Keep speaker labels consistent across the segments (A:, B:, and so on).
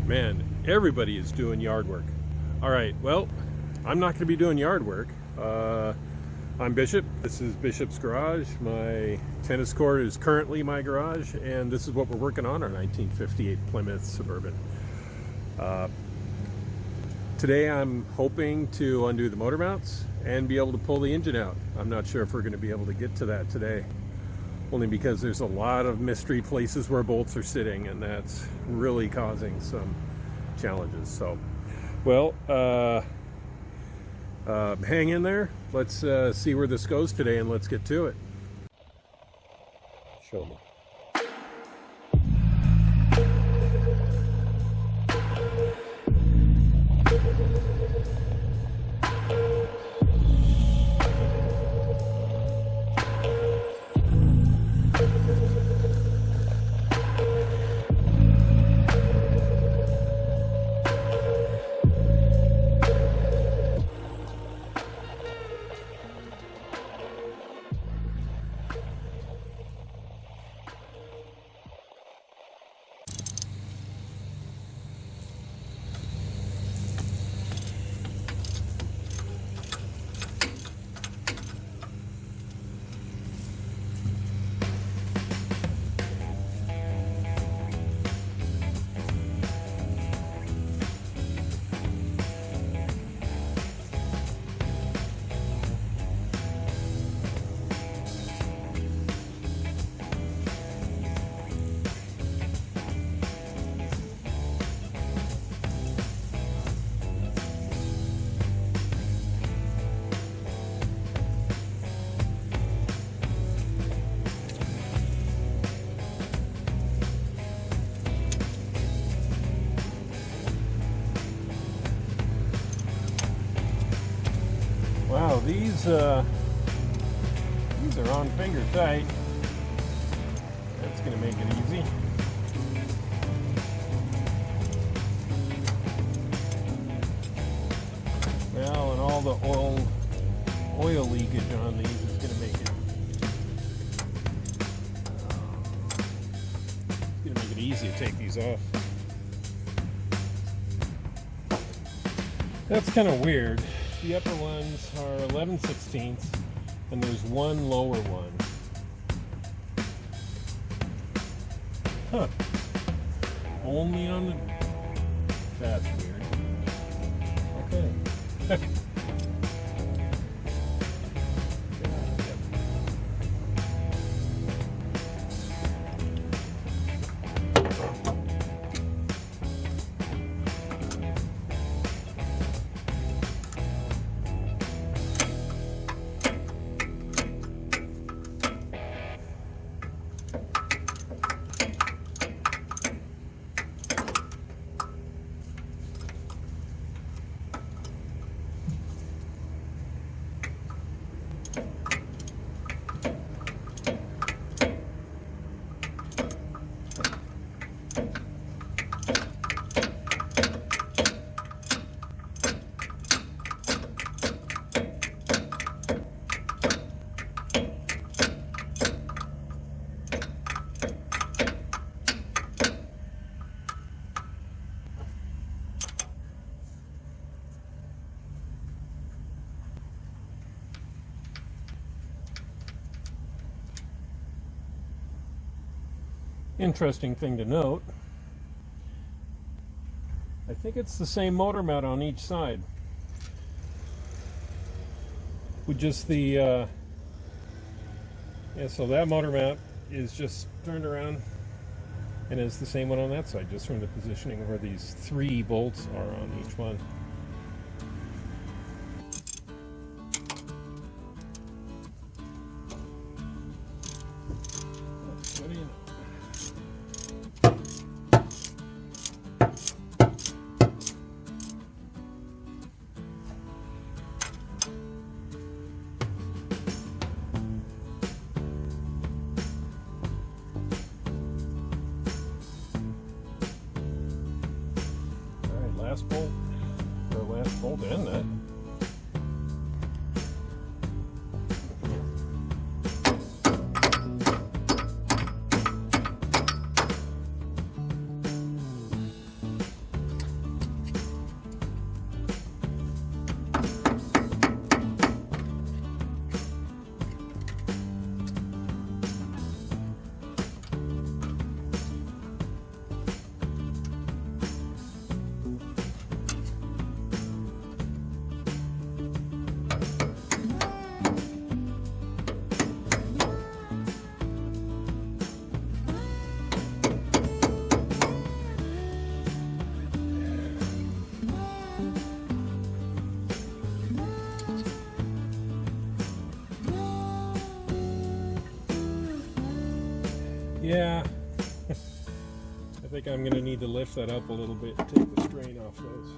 A: Man, everybody is doing yard work. All right, well, I'm not going to be doing yard work. I'm Bishop. This is Bishop's Garage. My tennis court is currently my garage, and this is what we're working on, our 1958 Plymouth Suburban. Today I'm hoping to undo the motor mounts and be able to pull the engine out. I'm not sure if we're going to be able to get to that today, only because there's a lot of mystery places where bolts are sitting, and that's really causing some challenges. So, well, hang in there. Let's see where this goes today, and let's get to it. Show me. Wow, these are on finger tight. That's going to make it easy. Well, and all the oil leakage on these is going to make it easy to take these off. That's kind of weird. The upper ones are 11/16, and there's one lower one. Huh. Only on the... That's weird. Okay. Interesting thing to note, I think it's the same motor mount on each side, with just the so that motor mount is just turned around, and it's the same one on that side, just from the positioning where these 3 bolts are on each one. What do you know? Last bolt, or last bolt and nut. Yeah, I think I'm going to need to lift that up a little bit and take the strain off those.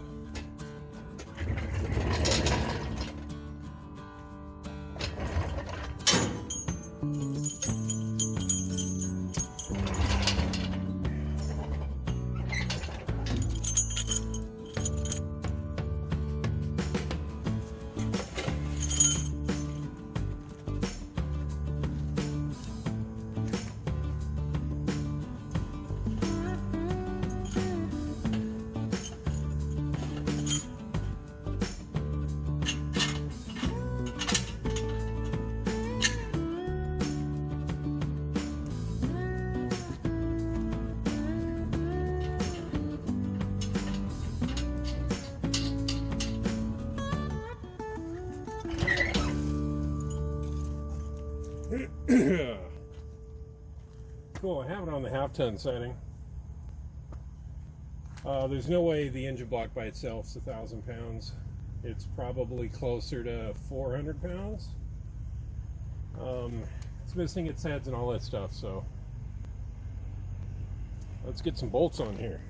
A: Cool, I have it on the half-ton setting. There's no way the engine block by itself is 1,000 pounds. It's probably closer to 400 pounds. It's missing its heads and all that stuff, so let's get some bolts on here.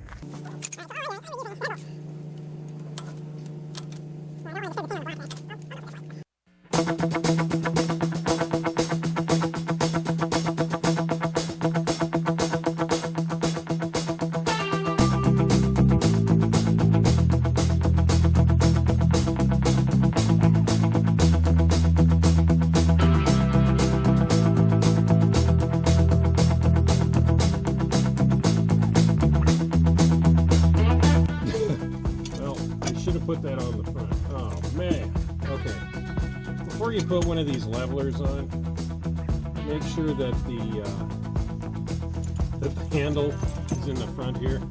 A: Put that on the front. Oh man. Okay. Before you put one of these levelers on, make sure that the handle is in the front here.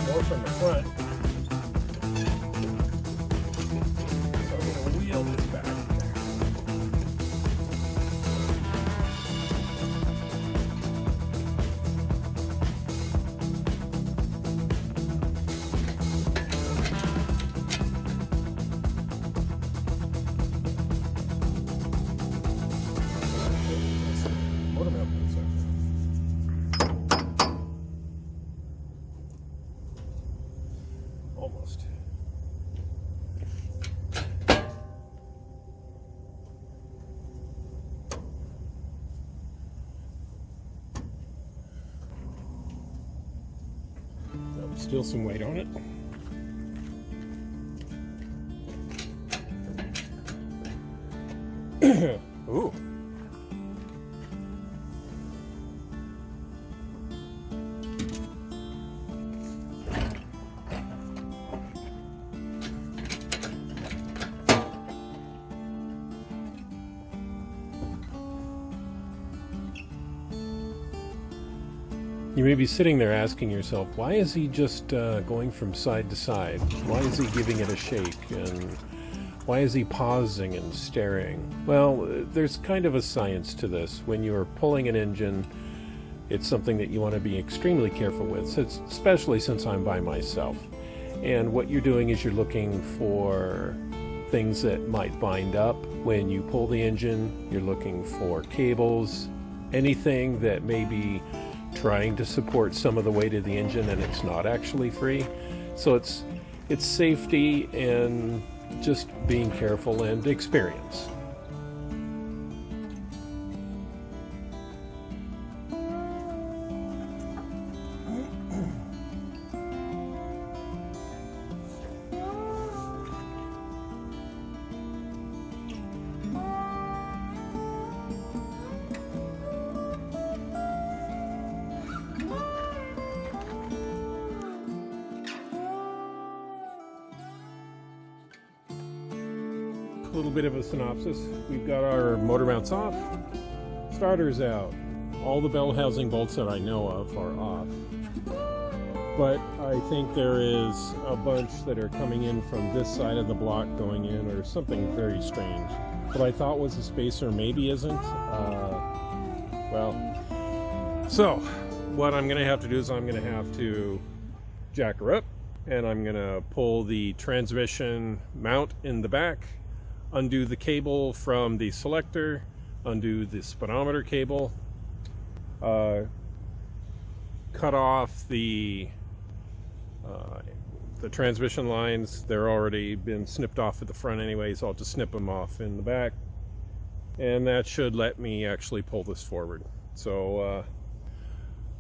A: More from the front. So I'm going to wheel this back. Motor mount bolts are. Almost. Still some weight on it. Ooh. You may be sitting there asking yourself, why is he just going from side to side? Why is he giving it a shake? And why is he pausing and staring? Well, there's kind of a science to this. When you're pulling an engine, it's something that you want to be extremely careful with, especially since I'm by myself. And what you're doing is you're looking for things that might bind up when you pull the engine. You're looking for cables, anything that may be trying to support some of the weight of the engine and it's not actually free. So it's safety and just being careful and experience. A little bit of a synopsis. We've got our motor mounts off, starters out. All the bell housing bolts that I know of are off. But I think there is a bunch that are coming in from this side of the block going in, or something very strange. What I thought was a spacer maybe isn't. So what I'm going to have to do is I'm going to have to jack her up, and I'm going to pull the transmission mount in the back, undo the cable from the selector, undo the speedometer cable, cut off the transmission lines. They're already been snipped off at the front anyway, so I'll just snip them off in the back, and that should let me actually pull this forward. So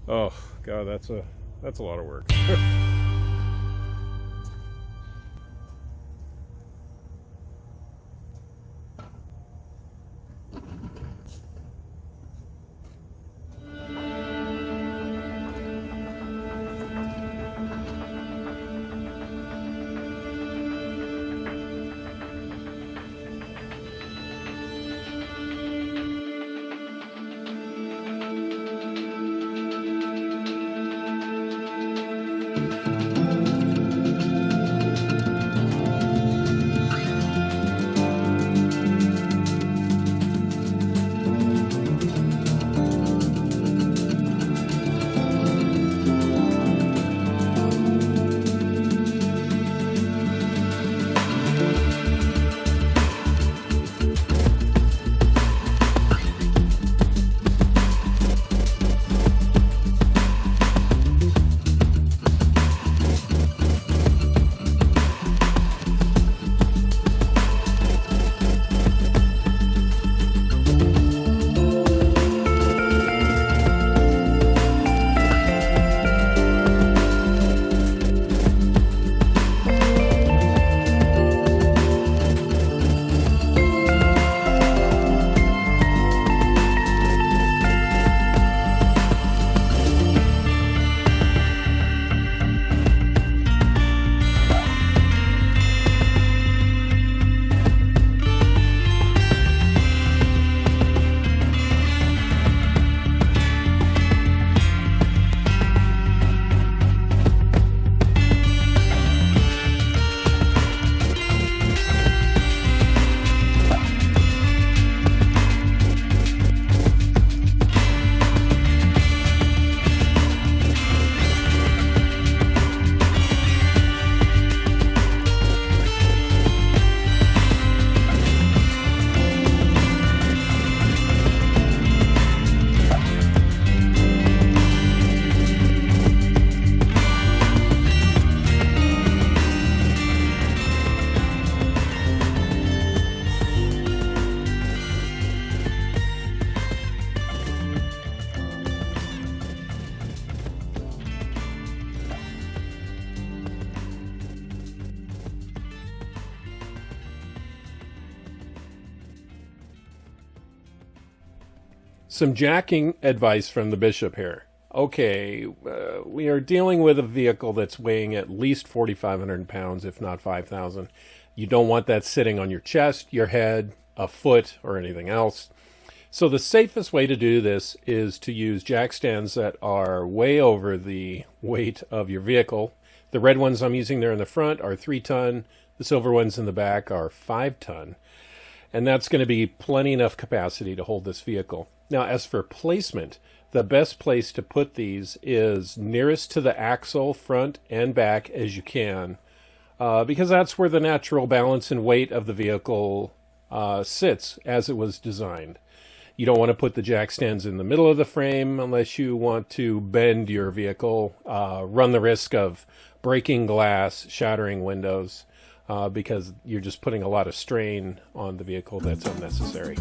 A: oh god, that's a lot of work. Some jacking advice from the bishop here. Okay, we are dealing with a vehicle that's weighing at least 4,500 pounds, if not 5,000. You don't want that sitting on your chest, your head, a foot, or anything else. So the safest way to do this is to use jack stands that are way over the weight of your vehicle. The red ones I'm using there in the front are 3-ton. The silver ones in the back are 5-ton. And that's going to be plenty enough capacity to hold this vehicle. Now, as for placement, the best place to put these is nearest to the axle, front and back, as you can, because that's where the natural balance and weight of the vehicle sits as it was designed. You don't want to put the jack stands in the middle of the frame unless you want to bend your vehicle, run the risk of breaking glass, shattering windows, because you're just putting a lot of strain on the vehicle that's unnecessary.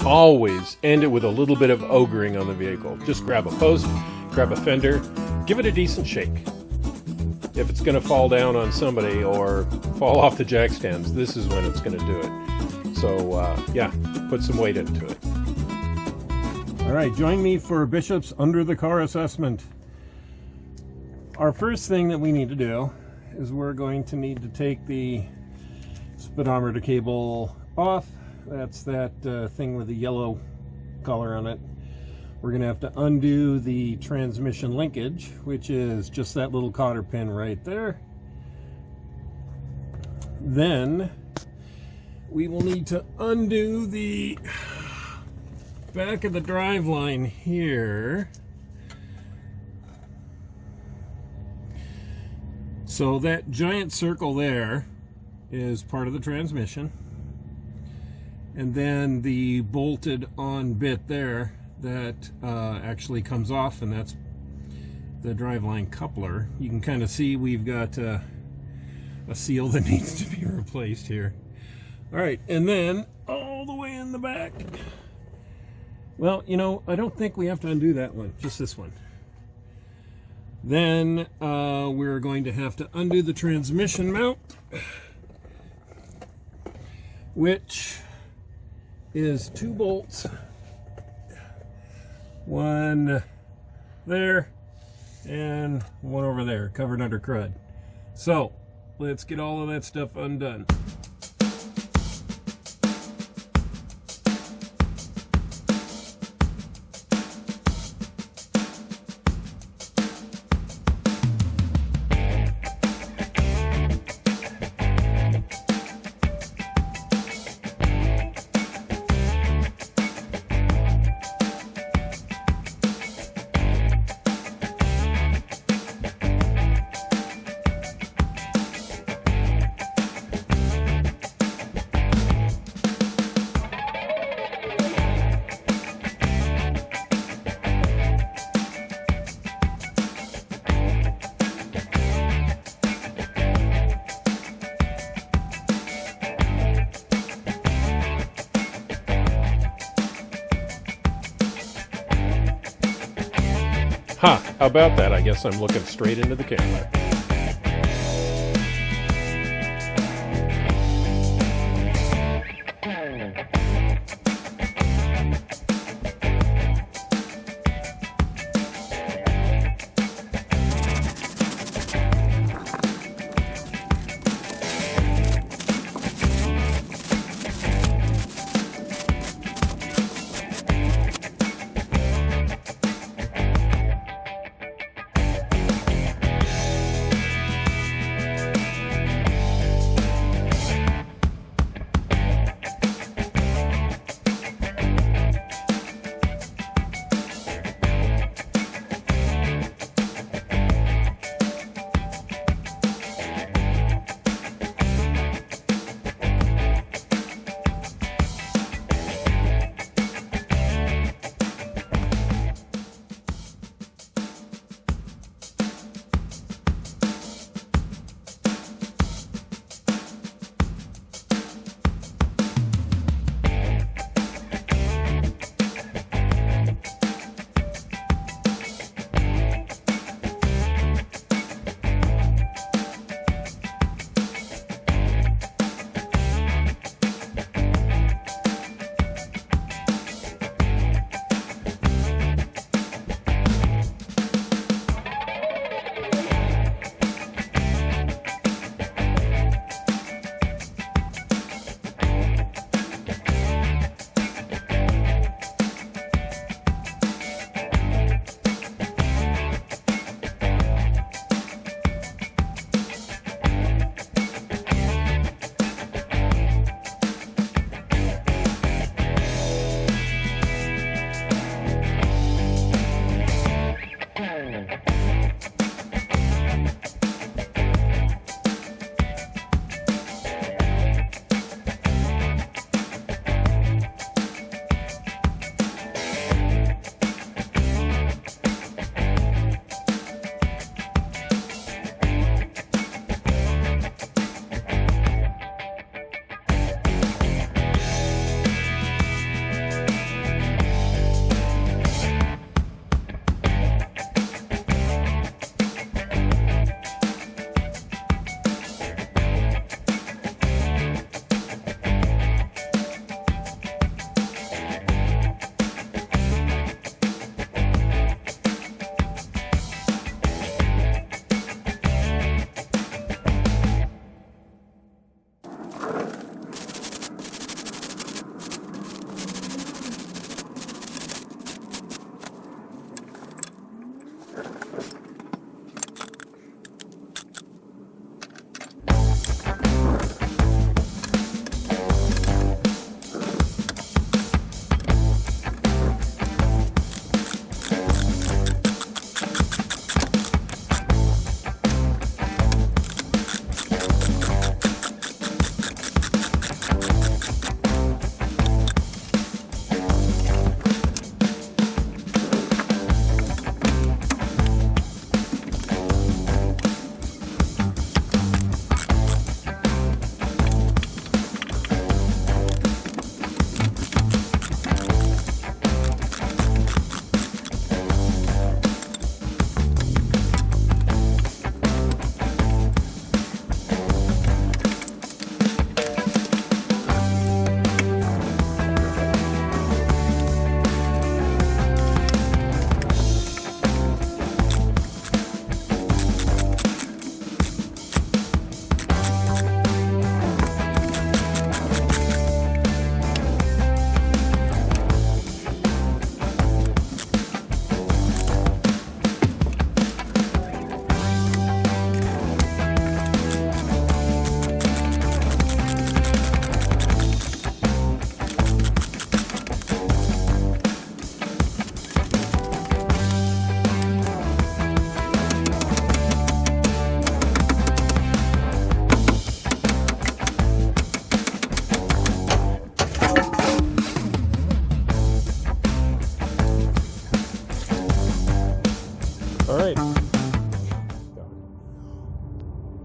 A: always end it with a little bit of ogering on the vehicle. Just grab a post, grab a fender, give it a decent shake. If it's going to fall down on somebody or fall off the jack stands, this is when it's going to do it. So yeah, put some weight into it. All right, join me for Bishop's Under the Car assessment. Our first thing that we need to do is we're going to need to take the speedometer cable off. That's that thing with the yellow color on it. We're going to have to undo the transmission linkage, which is just that little cotter pin right there. Then we will need to undo the back of the drive line here. So that giant circle there is part of the transmission. And then the bolted on bit there that actually comes off, and that's the driveline coupler. You can kind of see we've got a seal that needs to be replaced here. All right, and then all the way in the back. Well, you know, I don't think we have to undo that one, just this one. Then we're going to have to undo the transmission mount, which is 2 bolts. One there and one over there, covered under crud. So let's get all of that stuff undone. Ha! How about that? I guess I'm looking straight into the camera.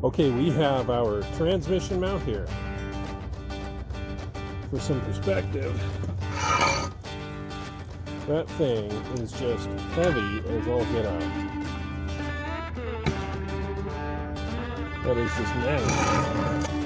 A: Okay, we have our transmission mount here. For some perspective, that thing is just heavy as all get out. That is just massive.